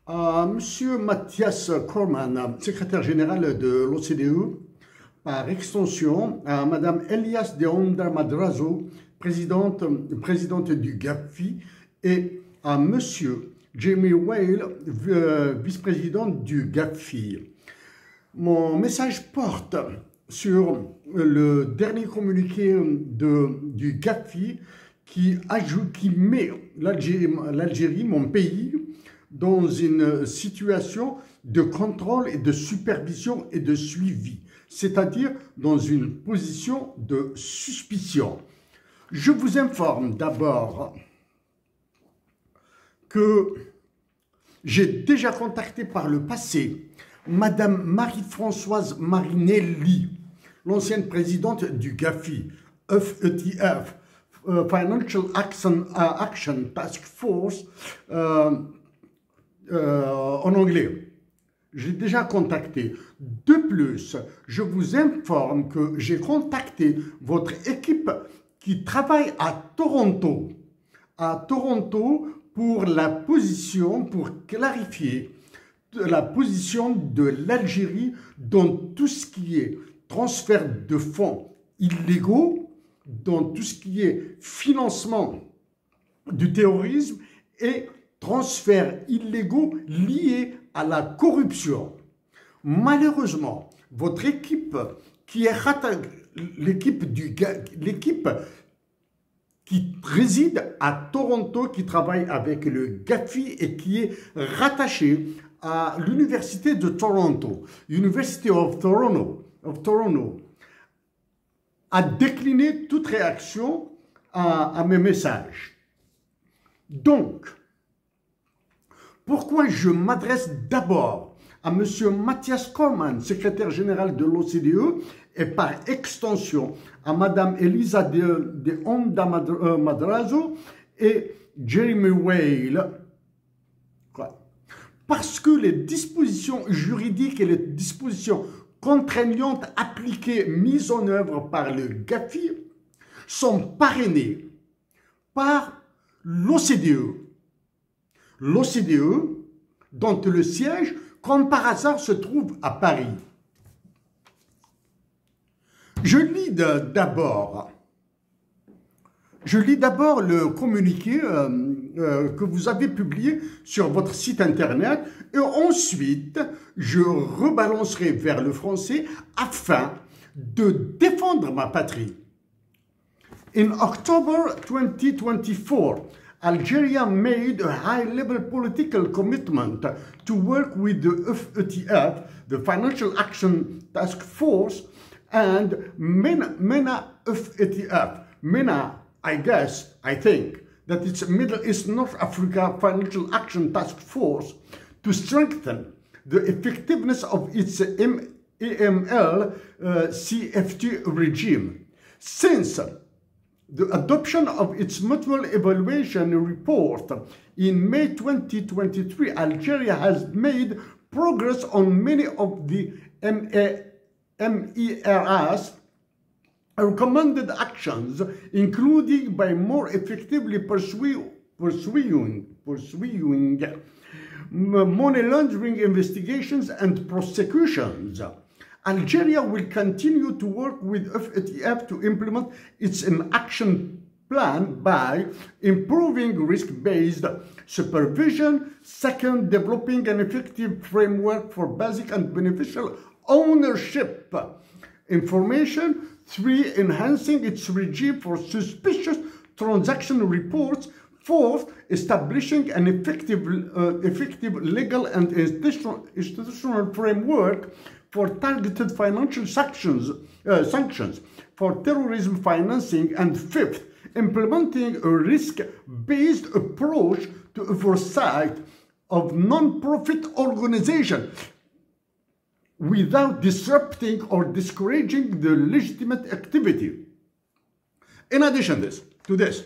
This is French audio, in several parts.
Monsieur Mathias Cormann, secrétaire général de l'OCDE, par extension à Madame Elias de Onda Madrazo, présidente du GAFI, et à Monsieur Jamie Whale, vice-président du GAFI. Mon message porte sur le dernier communiqué du GAFI qui met l'Algérie, mon pays, dans une situation de contrôle et de supervision et de suivi, c'est-à-dire dans une position de suspicion. Je vous informe d'abord que j'ai déjà contacté par le passé Madame Marie-Françoise Marinelli, l'ancienne présidente du GAFI, FETF, Financial Action Task Force, en anglais. J'ai déjà contacté. De plus, je vous informe que j'ai contacté votre équipe qui travaille à Toronto pour clarifier la position de l'Algérie dans tout ce qui est transfert de fonds illégaux, dans tout ce qui est financement du terrorisme et transferts illégaux liés à la corruption. Malheureusement, votre équipe, l'équipe qui réside à Toronto, qui travaille avec le GAFI et qui est rattachée à l'Université de Toronto, University of Toronto, a décliné toute réaction à mes messages. Donc, pourquoi je m'adresse d'abord à M. Mathias Cormann, secrétaire général de l'OCDE, et par extension à Mme Elisa de Onda Madrazo et Jeremy Whale? Parce que les dispositions juridiques et les dispositions contraignantes appliquées, mises en œuvre par le GAFI, sont parrainées par l'OCDE. L'OCDE, dont le siège, comme par hasard, se trouve à Paris. Je lis d'abord le communiqué que vous avez publié sur votre site internet et ensuite je rebalancerai vers le français afin de défendre ma patrie. In October 2024, Algeria made a high-level political commitment to work with the FETF, the Financial Action Task Force, and MENA FETF. MENA, I think, that it's Middle East North Africa Financial Action Task Force to strengthen the effectiveness of its AML CFT regime. Since the adoption of its mutual evaluation report in May 2023, Algeria has made progress on many of the MERS recommended actions, including by more effectively pursuing money laundering investigations and prosecutions. Algeria will continue to work with FETF to implement its action plan by improving risk-based supervision, second, developing an effective framework for basic and beneficial ownership information, 3, enhancing its regime for suspicious transaction reports, 4, establishing an effective legal and institutional framework for targeted financial sanctions for terrorism financing, and 5th, implementing a risk-based approach to oversight of non-profit organizations without disrupting or discouraging the legitimate activity. In addition to this,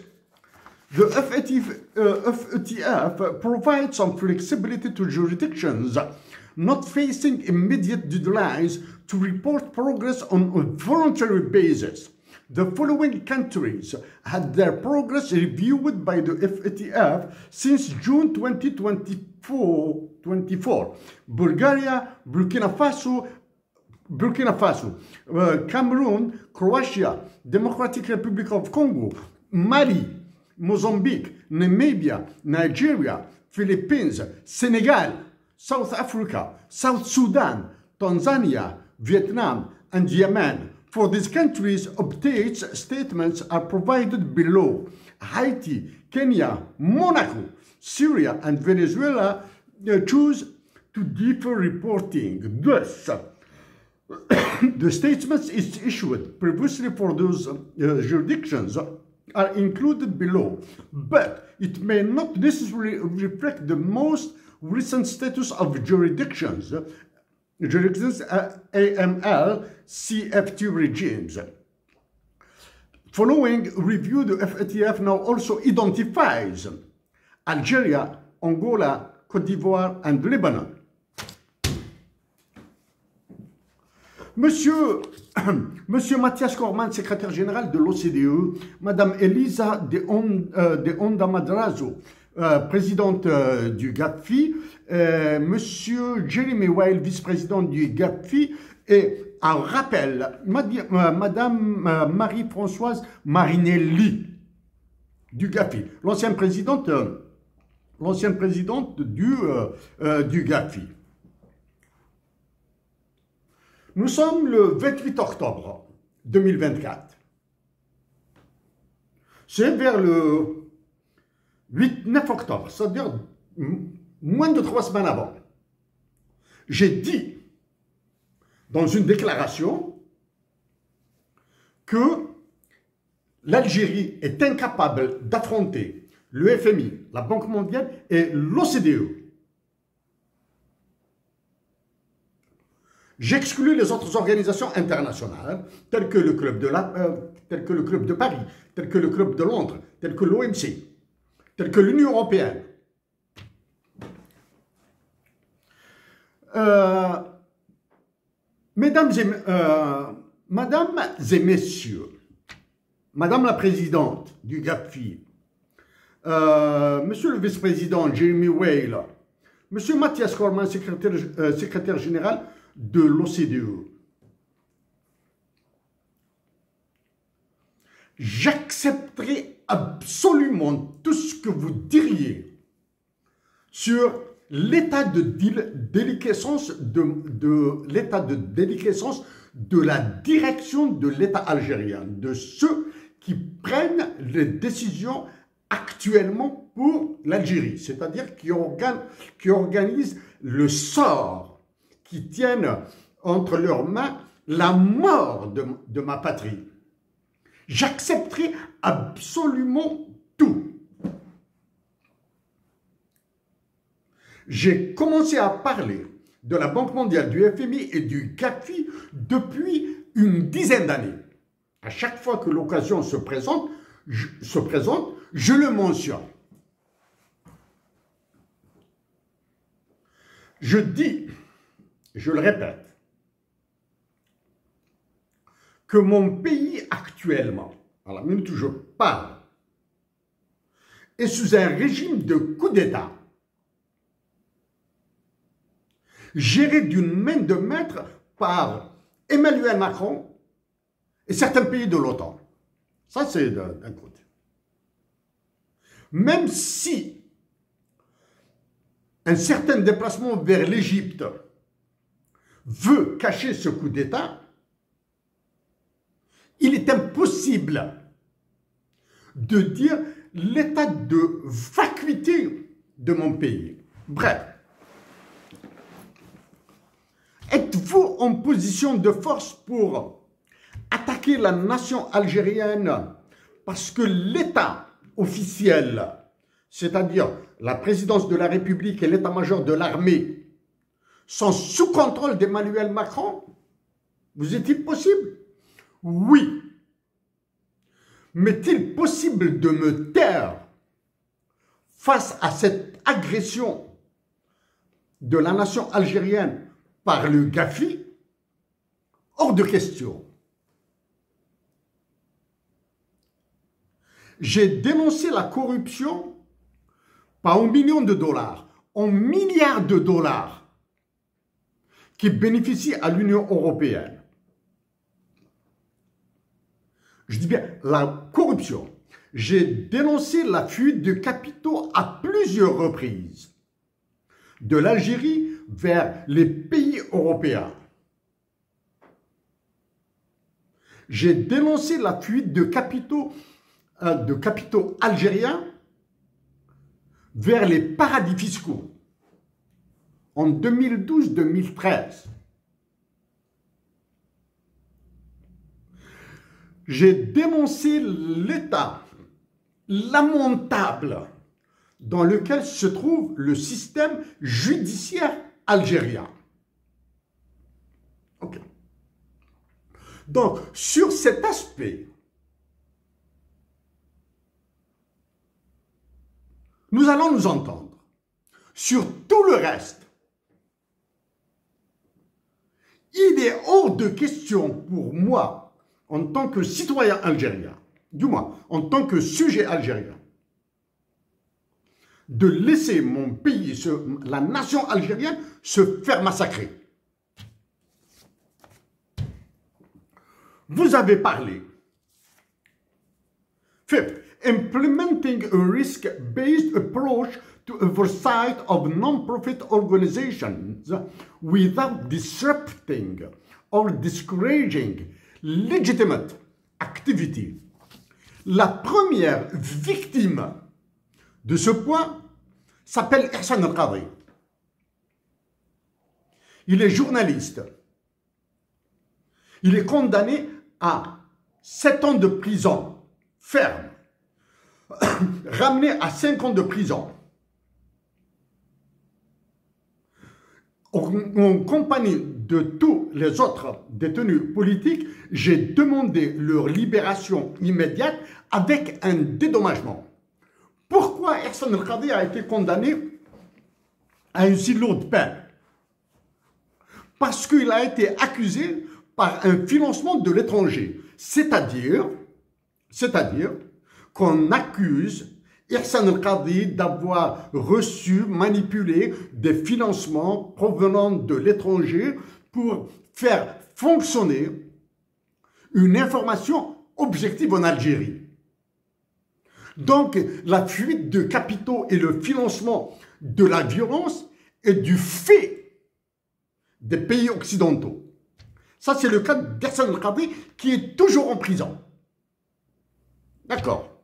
the FETF provides some flexibility to jurisdictions not facing immediate deadlines to report progress on a voluntary basis. The following countries had their progress reviewed by the FATF since June 2024. Bulgaria, Burkina Faso, Cameroon, Croatia, Democratic Republic of Congo, Mali, Mozambique, Namibia, Nigeria, Philippines, Senegal, South Africa, South Sudan, Tanzania, Vietnam, and Yemen. For these countries, updates statements are provided below. Haiti, Kenya, Monaco, Syria, and Venezuela choose to defer reporting. Thus, the statements issued previously for those jurisdictions are included below, but it may not necessarily reflect the most recent status of jurisdictions, AML, CFT regimes. Following review, the FATF now also identifies Algeria, Angola, Côte d'Ivoire, and Lebanon. Monsieur Mathias Cormann, secrétaire général de l'OCDE, Madame Elisa de Onda Madrazo, présidente du GAFI, Monsieur Jeremy Weil, vice-président du GAFI, et un rappel, Madame Marie-Françoise Marinelli du GAFI, l'ancienne présidente du GAFI. Nous sommes le 28 octobre 2024. C'est vers le 8-9 octobre, c'est-à-dire moins de 3 semaines avant. J'ai dit dans une déclaration que l'Algérie est incapable d'affronter le FMI, la Banque mondiale et l'OCDE. J'exclus les autres organisations internationales, telles que le Club de Paris, telles que le Club de Londres, telles que l'OMC, telles que l'Union européenne. Mesdames et messieurs, Madame la Présidente du GAFI, Monsieur le Vice-président Jeremy Weil, Monsieur Mathias Cormann, secrétaire général de l'OCDE. J'accepterai absolument tout ce que vous diriez sur l'état de déliquescence de la direction de l'État algérien, de ceux qui prennent les décisions actuellement pour l'Algérie, c'est-à-dire qui organisent le sort, qui tiennent entre leurs mains la mort de ma patrie. J'accepterai absolument tout. J'ai commencé à parler de la Banque mondiale, du FMI et du GAFI depuis une dizaine d'années. À chaque fois que l'occasion se présente, je le mentionne. Je dis, je le répète, que mon pays actuellement, à la minute où je parle, est sous un régime de coup d'État, géré d'une main de maître par Emmanuel Macron et certains pays de l'OTAN. Ça, c'est d'un côté. Même si un certain déplacement vers l'Égypte veut cacher ce coup d'État, il est impossible de dire l'état de vacuité de mon pays. Bref, êtes-vous en position de force pour attaquer la nation algérienne parce que l'État officiel, c'est-à-dire la présidence de la République et l'état-major de l'armée, sont sous contrôle d'Emmanuel Macron? Vous est-il possible? Oui. M'est-il possible de me taire face à cette agression de la nation algérienne par le GAFI? Hors de question. J'ai dénoncé la corruption, pas en millions de dollars, en milliards de dollars qui bénéficient à l'Union européenne. Je dis bien la corruption. J'ai dénoncé la fuite de capitaux à plusieurs reprises de l'Algérie vers les pays européens. J'ai dénoncé la fuite de capitaux algériens vers les paradis fiscaux en 2012-2013. J'ai dénoncé l'état lamentable dans lequel se trouve le système judiciaire algérien. Ok. Donc, sur cet aspect, nous allons nous entendre. Sur tout le reste, il est hors de question pour moi, en tant que citoyen algérien, du moins en tant que sujet algérien, de laisser mon pays, la nation algérienne, se faire massacrer. Vous avez parlé. Fifth, implementing a risk-based approach to oversight of non-profit organizations without disrupting or discouraging legitimate activity. La première victime de ce point s'appelle Ihsan El-Qadhi. Il est journaliste. Il est condamné à 7 ans de prison ferme, ramené à 5 ans de prison. En compagnie de tous les autres détenus politiques, j'ai demandé leur libération immédiate avec un dédommagement. Pourquoi Ihsan El-Qadhi a été condamné à une si lourde peine? Parce qu'il a été accusé par un financement de l'étranger. C'est-à-dire qu'on accuse Ihsan El-Qadhi d'avoir reçu, manipulé des financements provenant de l'étranger pour faire fonctionner une information objective en Algérie. Donc, la fuite de capitaux et le financement de la violence est du fait des pays occidentaux. Ça, c'est le cas d'Ihsan El-Qadhi qui est toujours en prison. D'accord.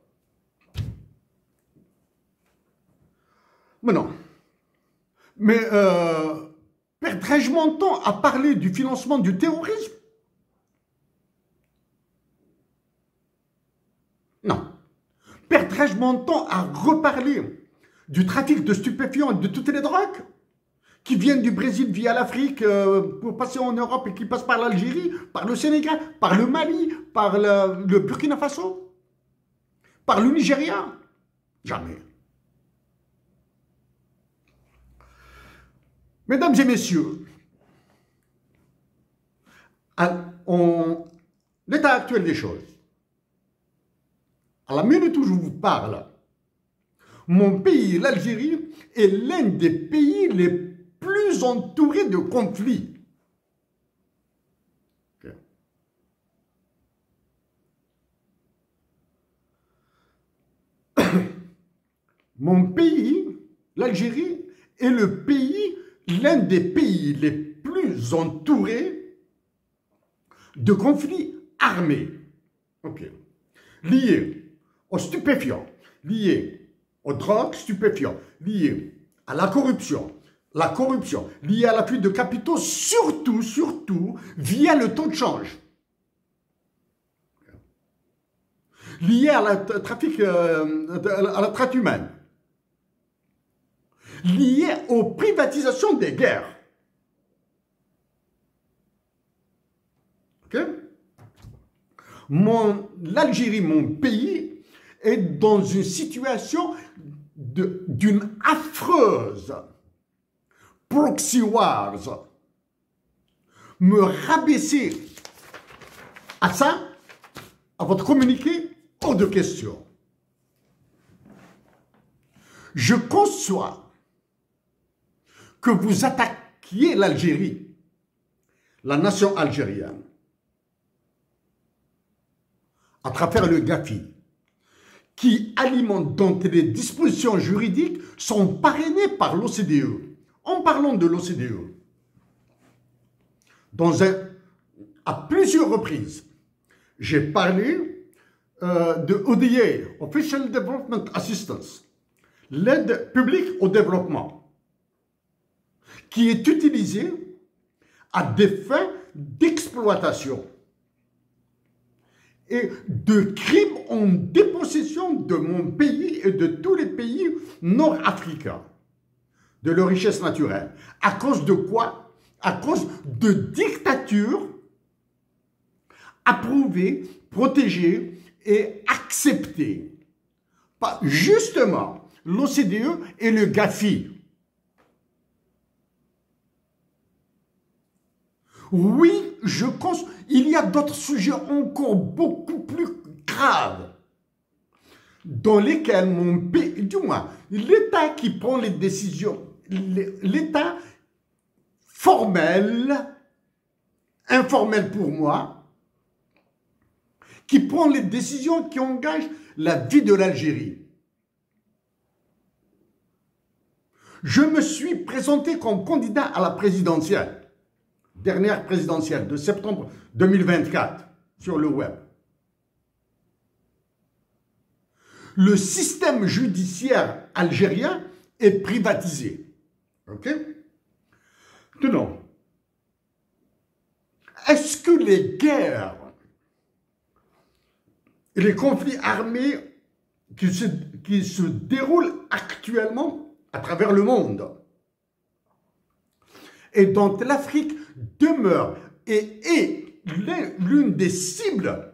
Maintenant, mais perdrai-je mon temps à parler du financement du terrorisme? Non. Perdrai-je mon temps à reparler du trafic de stupéfiants et de toutes les drogues qui viennent du Brésil via l'Afrique pour passer en Europe et qui passent par l'Algérie, par le Sénégal, par le Mali, par le Burkina Faso, par le Nigeria? Jamais. Mesdames et messieurs, en l'état actuel des choses, à la minute où je vous parle, mon pays, l'Algérie, est l'un des pays les plus entourés de conflits. Okay. Mon pays, l'Algérie, est l'un des pays les plus entourés de conflits armés. Okay. Liés aux stupéfiants, liés aux drogues stupéfiants, liés à la corruption, liée à la fuite de capitaux, surtout, via le taux de change. Lié à la trafic, à la traite humaine. Lié aux privatisations des guerres. Okay? L'Algérie, mon pays, est dans une situation d'une affreuse proxy wars. Me rabaisser à ça, à votre communiqué, hors de question. Je conçois que vous attaquiez l'Algérie, la nation algérienne, à travers le GAFI, qui alimente, dont les dispositions juridiques sont parrainées par l'OCDE. En parlant de l'OCDE, à plusieurs reprises, j'ai parlé de ODA, Official Development Assistance, l'aide publique au développement, qui est utilisée à des fins d'exploitation et de crimes en dépossession de mon pays et de tous les pays nord-africains, de leur richesse naturelle. À cause de quoi? À cause de dictatures approuvées, protégées et acceptées par justement l'OCDE et le GAFI. Oui, je pense il y a d'autres sujets encore beaucoup plus graves dans lesquels mon pays, du moins, l'État qui prend les décisions, l'État formel, informel pour moi, qui prend les décisions qui engagent la vie de l'Algérie. Je me suis présenté comme candidat à la présidentielle, dernière présidentielle de septembre 2024 sur le web. Le système judiciaire algérien est privatisé. Ok? Maintenant, est-ce que les guerres et les conflits armés qui se déroulent actuellement à travers le monde et dont l'Afrique demeure et est l'une des cibles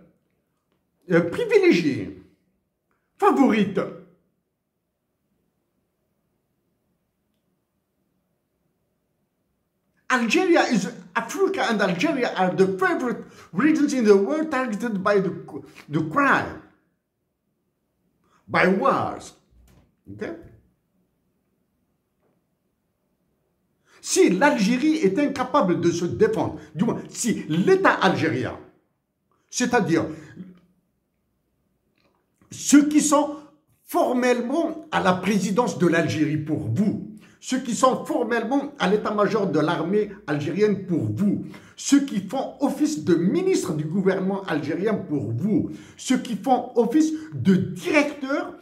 privilégiées, favorites, Africa and Algeria are the favorite regions in the world targeted by the crime, by wars. Okay? Si l'Algérie est incapable de se défendre, du moins, si l'État algérien, c'est-à-dire ceux qui sont formellement à la présidence de l'Algérie pour vous, ceux qui sont formellement à l'état-major de l'armée algérienne pour vous, ceux qui font office de ministre du gouvernement algérien pour vous, ceux qui font office de directeurs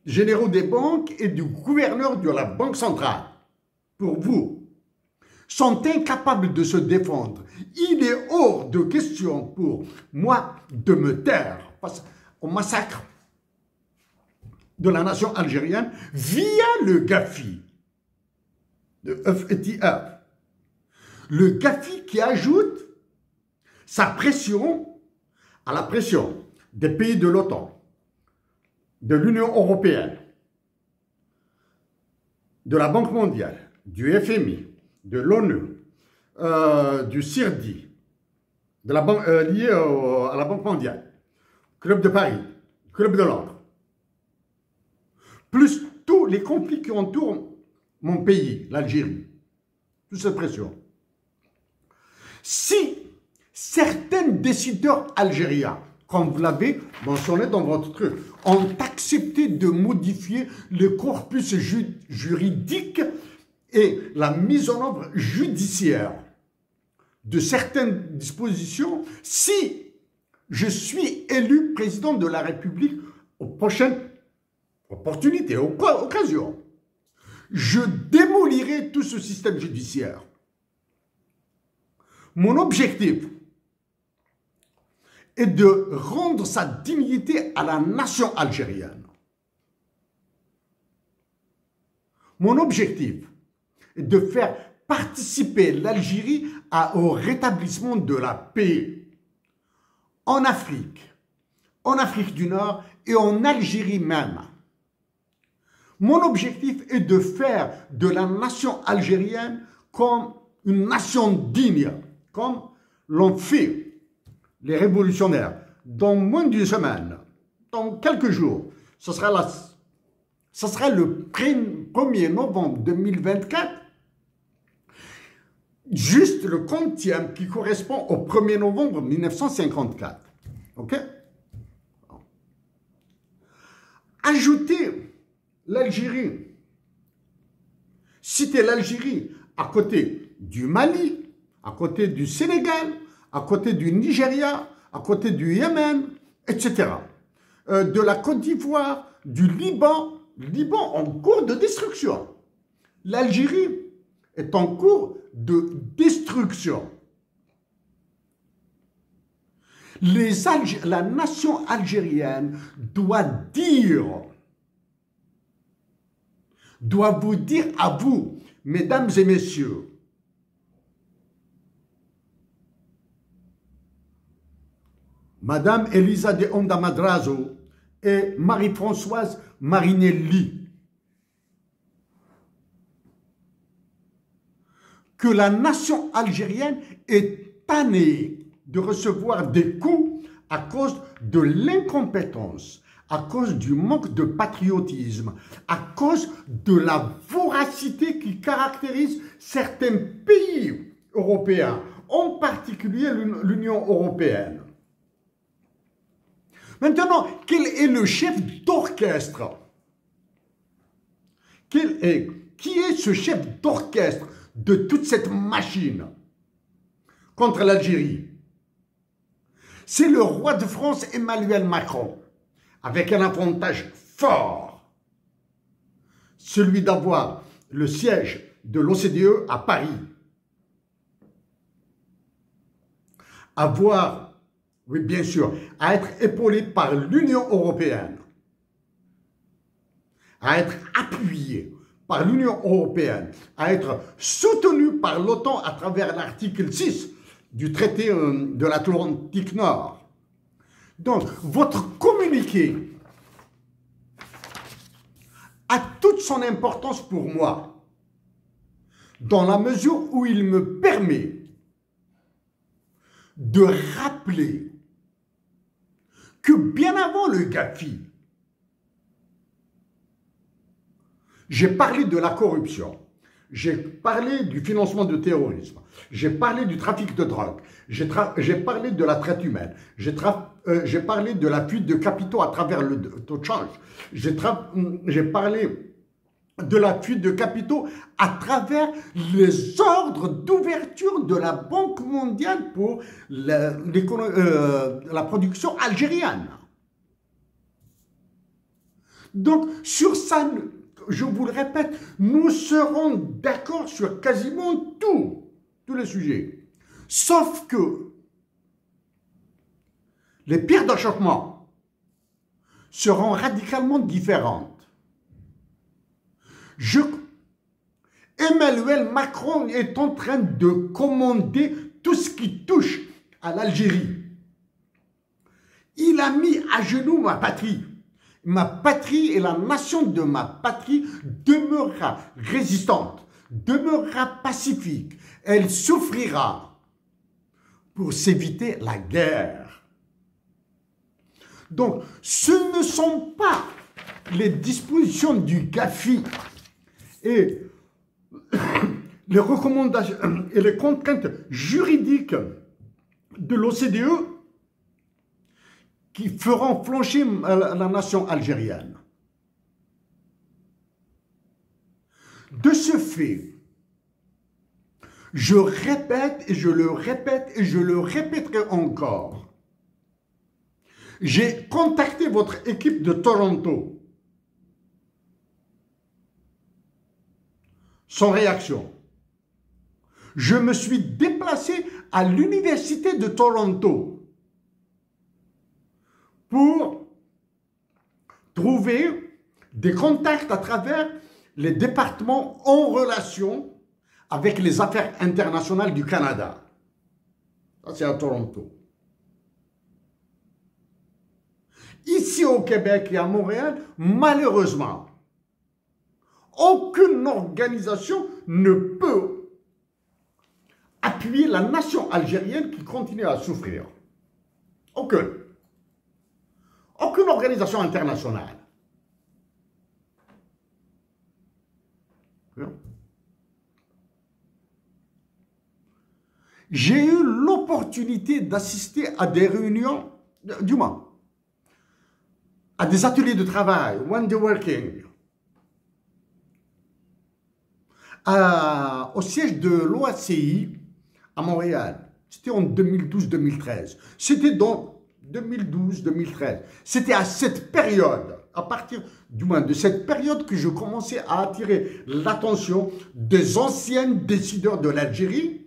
généraux des banques et du gouverneur de la Banque centrale pour vous, sont incapables de se défendre. Il est hors de question pour moi de me taire face au massacre de la nation algérienne via le GAFI. Le FETF. Le GAFI qui ajoute sa pression à la pression des pays de l'OTAN, de l'Union européenne, de la Banque mondiale, du FMI, de l'ONU, du CIRDI, de la banque, lié à la Banque mondiale, Club de Paris, Club de Londres, plus tous les conflits qui entourent mon pays, l'Algérie, toute cette pression. Si certains décideurs algériens, comme vous l'avez mentionné dans votre truc, ont accepté de modifier le corpus juridique et la mise en œuvre judiciaire de certaines dispositions, si je suis élu président de la République aux prochaines opportunités, occasions, je démolirai tout ce système judiciaire. Mon objectif est de rendre sa dignité à la nation algérienne. Mon objectif est de faire participer l'Algérie au rétablissement de la paix en Afrique du Nord et en Algérie même. Mon objectif est de faire de la nation algérienne comme une nation digne, comme l'ont fait les révolutionnaires. Dans moins d'une semaine, dans quelques jours, ce sera la Ce sera le 1er novembre 2024, juste le quantième qui correspond au 1er novembre 1954. OK? Ajoutez l'Algérie. Citez l'Algérie à côté du Mali, à côté du Sénégal, à côté du Nigeria, à côté du Yémen, etc. De la Côte d'Ivoire, du Liban en cours de destruction. L'Algérie est en cours de destruction. La nation algérienne doit vous dire à vous, mesdames et messieurs, Madame Elisa de Onda Madrazo et Marie-Françoise Marinelli, que la nation algérienne est tannée de recevoir des coups à cause de l'incompétence, à cause du manque de patriotisme, à cause de la voracité qui caractérise certains pays européens, en particulier l'Union européenne. Maintenant, quel est le chef d'orchestre? Qui est ce chef d'orchestre de toute cette machine contre l'Algérie? C'est le roi de France Emmanuel Macron, avec un avantage fort, celui d'avoir le siège de l'OCDE à Paris, oui bien sûr, à être épaulé par l'Union européenne, à être appuyé par l'Union européenne, à être soutenu par l'OTAN à travers l'article 6 du traité de l'Atlantique Nord. Donc, votre communiqué a toute son importance pour moi, dans la mesure où il me permet de rappeler que bien avant le Gafi, j'ai parlé de la corruption, j'ai parlé du financement du terrorisme, j'ai parlé du trafic de drogue, j'ai parlé de la traite humaine, j'ai parlé de la fuite de capitaux à travers le taux de change, j'ai parlé de la fuite de capitaux à travers les ordres d'ouverture de la Banque mondiale pour la production algérienne. Donc, sur ça, je vous le répète, nous serons d'accord sur quasiment tous les sujets. Sauf que les pierres d'achoppement seront radicalement différentes. Emmanuel Macron est en train de commander tout ce qui touche à l'Algérie. Il a mis à genoux ma patrie. Ma patrie et la nation de ma patrie demeurera résistante, demeurera pacifique. Elle souffrira pour s'éviter la guerre. Donc, ce ne sont pas les dispositions du Gafi et les recommandations et les contraintes juridiques de l'OCDE qui feront flancher la nation algérienne. De ce fait, je répète et je le répète et je le répéterai encore. J'ai contacté votre équipe de Toronto. Sans réaction. Je me suis déplacé à l'université de Toronto pour trouver des contacts à travers les départements en relation avec les affaires internationales du Canada. Ça, c'est à Toronto. Ici au Québec et à Montréal, malheureusement, aucune organisation ne peut appuyer la nation algérienne qui continue à souffrir. Aucune. Aucune organisation internationale. J'ai eu l'opportunité d'assister à des réunions, du moins, à des ateliers de travail, one day working, au siège de l'OACI à Montréal. C'était en 2012-2013. C'était dans 2012-2013. C'était à cette période, à partir du moins de cette période, que je commençais à attirer l'attention des anciens décideurs de l'Algérie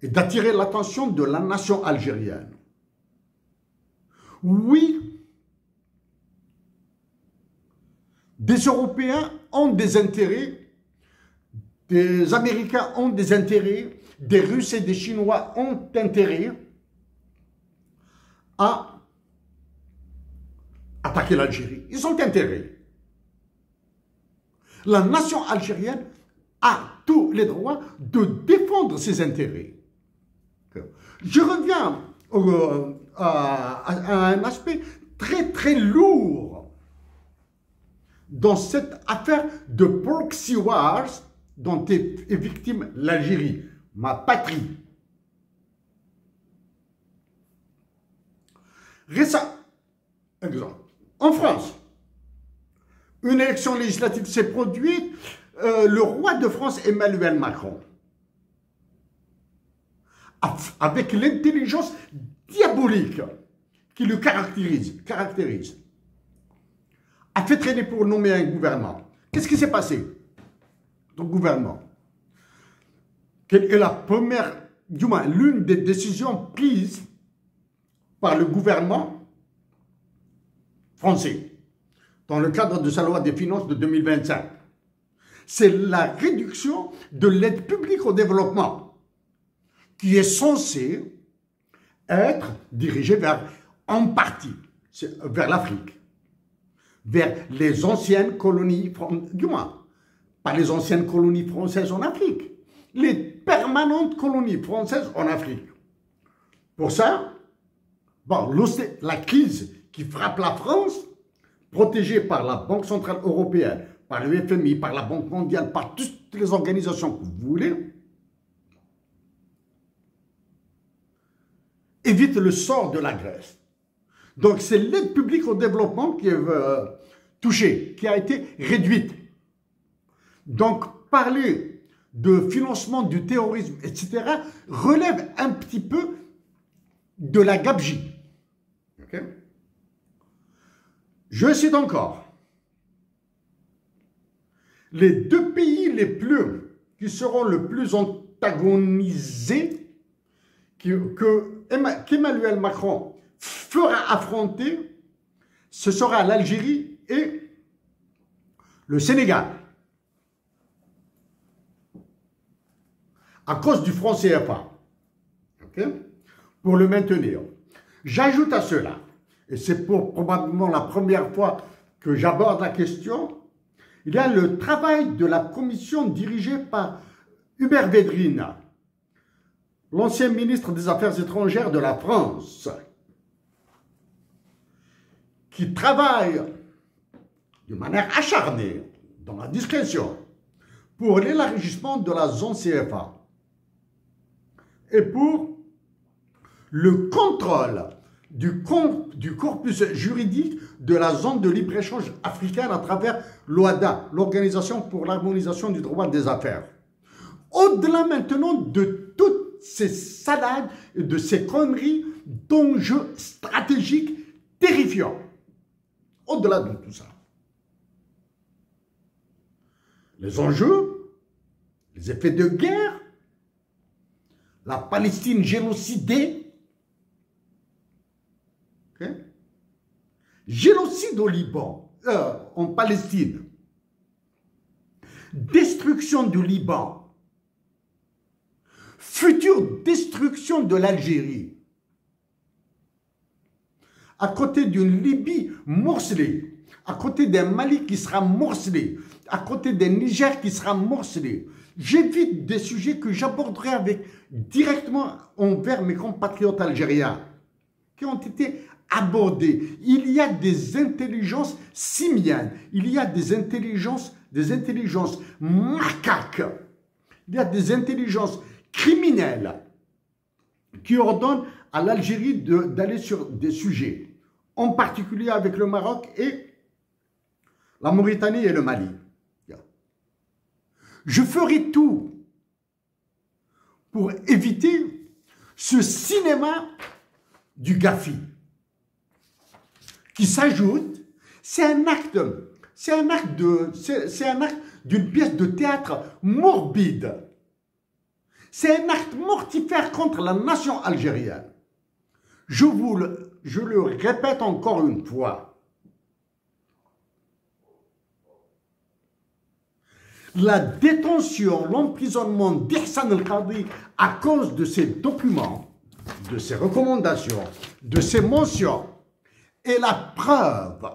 et d'attirer l'attention de la nation algérienne. Oui, des Européens ont des intérêts, des Américains ont des intérêts, des Russes et des Chinois ont intérêt à attaquer l'Algérie. Ils ont intérêt. La nation algérienne a tous les droits de défendre ses intérêts. Je reviens à un aspect très très lourd dans cette affaire de proxy wars dont est victime l'Algérie, ma patrie. Récemment, exemple, en France, une élection législative s'est produite, le roi de France Emmanuel Macron, avec l'intelligence diabolique qui le caractérise, a fait traîner pour nommer un gouvernement. Qu'est-ce qui s'est passé dans le gouvernement? Quelle est la première, du moins l'une des décisions prises par le gouvernement français dans le cadre de sa loi des finances de 2025? C'est la réduction de l'aide publique au développement qui est censée être dirigée vers, en partie, vers l'Afrique, vers les anciennes colonies, du moins, pas les anciennes colonies françaises en Afrique, les permanentes colonies françaises en Afrique. Pour ça, bon, la crise qui frappe la France, protégée par la Banque Centrale Européenne, par le FMI, par la Banque Mondiale, par toutes les organisations que vous voulez, évite le sort de la Grèce. Donc c'est l'aide publique au développement qui est touchée, qui a été réduite. Donc parler de financement du terrorisme, etc., relève un petit peu de la gabegie. Okay? Je cite encore. Les deux pays qui seront le plus antagonisés, qu'Emmanuel Macron fera affronter, ce sera l'Algérie et le Sénégal. À cause du franc CFA. Okay? Pour le maintenir. J'ajoute à cela, et c'est probablement la première fois que j'aborde la question, il y a le travail de la commission dirigée par Hubert Védrine, l'ancien ministre des Affaires étrangères de la France, qui travaille de manière acharnée, dans la discrétion, pour l'élargissement de la zone CFA et pour le contrôle du corpus juridique de la zone de libre-échange africaine à travers l'OHADA, l'Organisation pour l'harmonisation du droit des affaires. Au-delà maintenant de toutes ces salades et de ces conneries d'enjeux stratégiques terrifiants. Au-delà de tout ça. Les enjeux, les effets de guerre, la Palestine génocidée, okay? Génocide au Liban, en Palestine, destruction du Liban, future destruction de l'Algérie, à côté d'une Libye morcelée, à côté d'un Mali qui sera morcelé, à côté d'un Niger qui sera morcelé. J'évite des sujets que j'aborderai directement envers mes compatriotes algériens qui ont été aborder. Il y a des intelligences simiennes, il y a des intelligences macaques, il y a des intelligences criminelles qui ordonnent à l'Algérie d'aller sur des sujets, en particulier avec le Maroc et la Mauritanie et le Mali. Je ferai tout pour éviter ce cinéma du Gafi qui s'ajoute. C'est un acte d'une pièce de théâtre morbide. C'est un acte mortifère contre la nation algérienne. Je le répète encore une fois. La détention, l'emprisonnement d'Ihsan el-Qadi à cause de ses documents, de ses recommandations, de ses mentions, est la preuve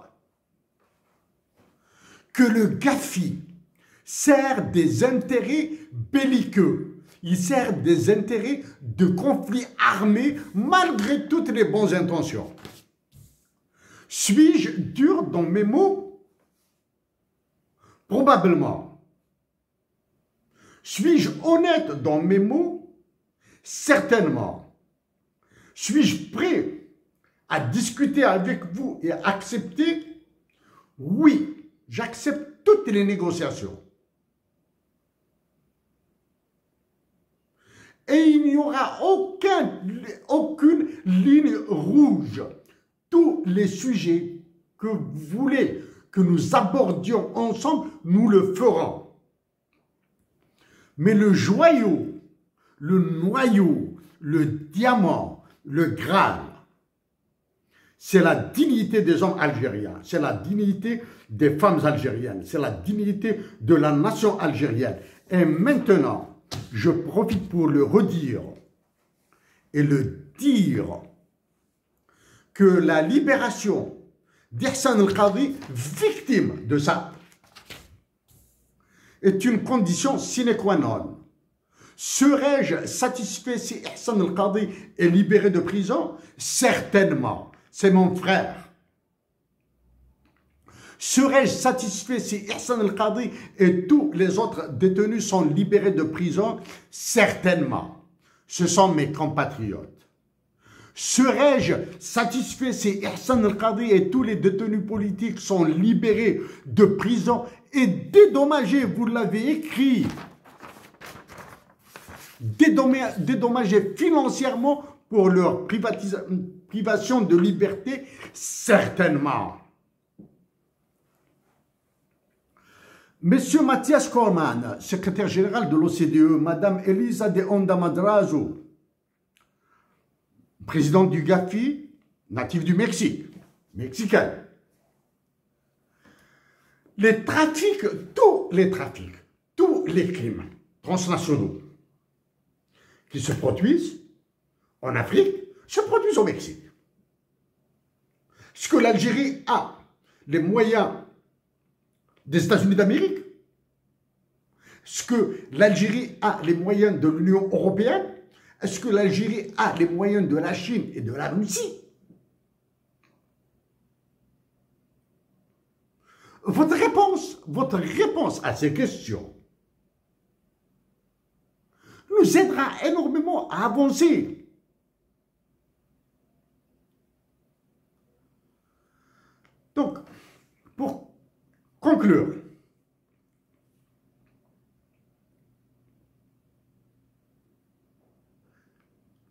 que le Gafi sert des intérêts belliqueux. Il sert des intérêts de conflits armés malgré toutes les bonnes intentions. Suis-je dur dans mes mots? Probablement. Suis-je honnête dans mes mots? Certainement. Suis-je prêt à discuter avec vous et à accepter? Oui, j'accepte toutes les négociations. Et il n'y aura aucune ligne rouge. Tous les sujets que vous voulez que nous abordions ensemble, nous le ferons. Mais le joyau, le noyau, le diamant, le Graal, c'est la dignité des hommes algériens, c'est la dignité des femmes algériennes, c'est la dignité de la nation algérienne. Et maintenant, je profite pour le redire et le dire que la libération d'Ihsan el-Qadi, victime de ça, est une condition sine qua non. Serais-je satisfait si Ihsan el-Qadi est libéré de prison? Certainement, c'est mon frère. Serais-je satisfait si Ihsan el-Qadi et tous les autres détenus sont libérés de prison? Certainement, ce sont mes compatriotes. Serais-je satisfait si Ihsan el-Qadi et tous les détenus politiques sont libérés de prison et dédommagés, vous l'avez écrit, dédommagés financièrement pour leur privation de liberté? Certainement. Monsieur Mathias Corman, secrétaire général de l'OCDE, Madame Elisa de Onda Madrazo, présidente du Gafi, natif du Mexique, mexicaine. Les trafics, tous les crimes transnationaux qui se produisent en Afrique se produisent au Mexique. Est-ce que l'Algérie a les moyens des États-Unis d'Amérique? Est-ce que l'Algérie a les moyens de l'Union européenne? Est-ce que l'Algérie a les moyens de la Chine et de la Russie? Votre réponse à ces questions nous aidera énormément à avancer. Donc, pour conclure,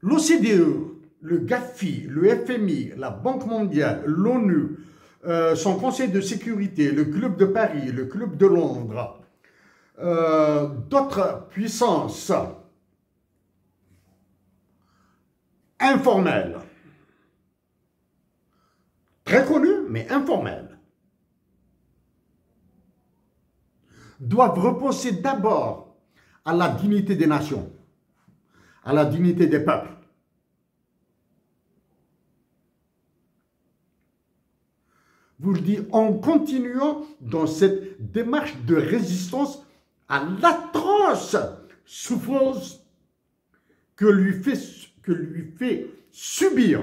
l'OCDE, le Gafi, le FMI, la Banque mondiale, l'ONU, son Conseil de sécurité, le Club de Paris, le Club de Londres, d'autres puissances informelles, très connues mais informelles, doivent repenser d'abord à la dignité des nations, à la dignité des peuples. Vous le dites, en continuant dans cette démarche de résistance à l'atroce souffrance que lui fait subir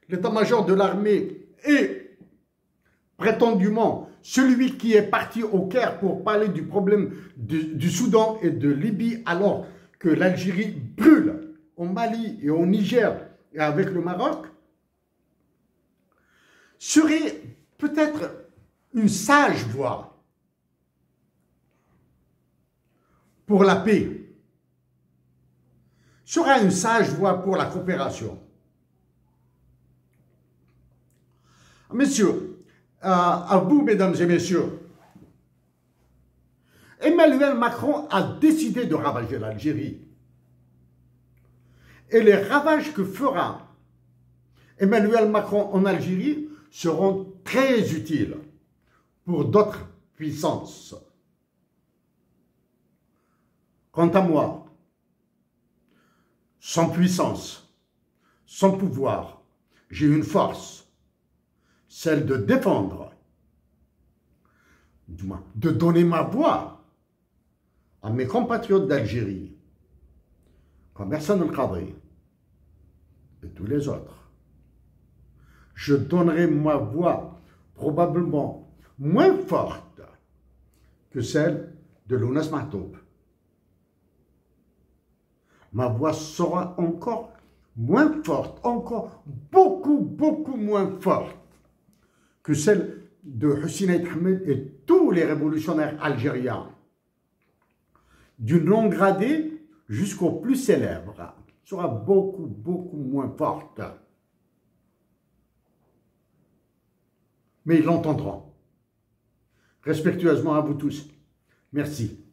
l'état-major de l'armée et prétendument celui qui est parti au Caire pour parler du problème du Soudan et de Libye alors que l'Algérie brûle au Mali et au Niger et avec le Maroc, serait peut-être une sage voie pour la paix, sera une sage voie pour la coopération. Messieurs, à vous, mesdames et messieurs, Emmanuel Macron a décidé de ravager l'Algérie. Et les ravages que fera Emmanuel Macron en Algérie seront très utiles pour d'autres puissances. Quant à moi, sans puissance, sans pouvoir, j'ai une force, celle de défendre, du moins de donner ma voix à mes compatriotes d'Algérie, comme Hassan El-Khadri et tous les autres. Je donnerai ma voix probablement moins forte que celle de Lounas Mahtoub. Ma voix sera encore moins forte, encore beaucoup moins forte que celle de Hussein Ahmed et tous les révolutionnaires algériens, du non gradé jusqu'au plus célèbre, sera beaucoup moins forte. Mais ils l'entendront. Respectueusement à vous tous. Merci.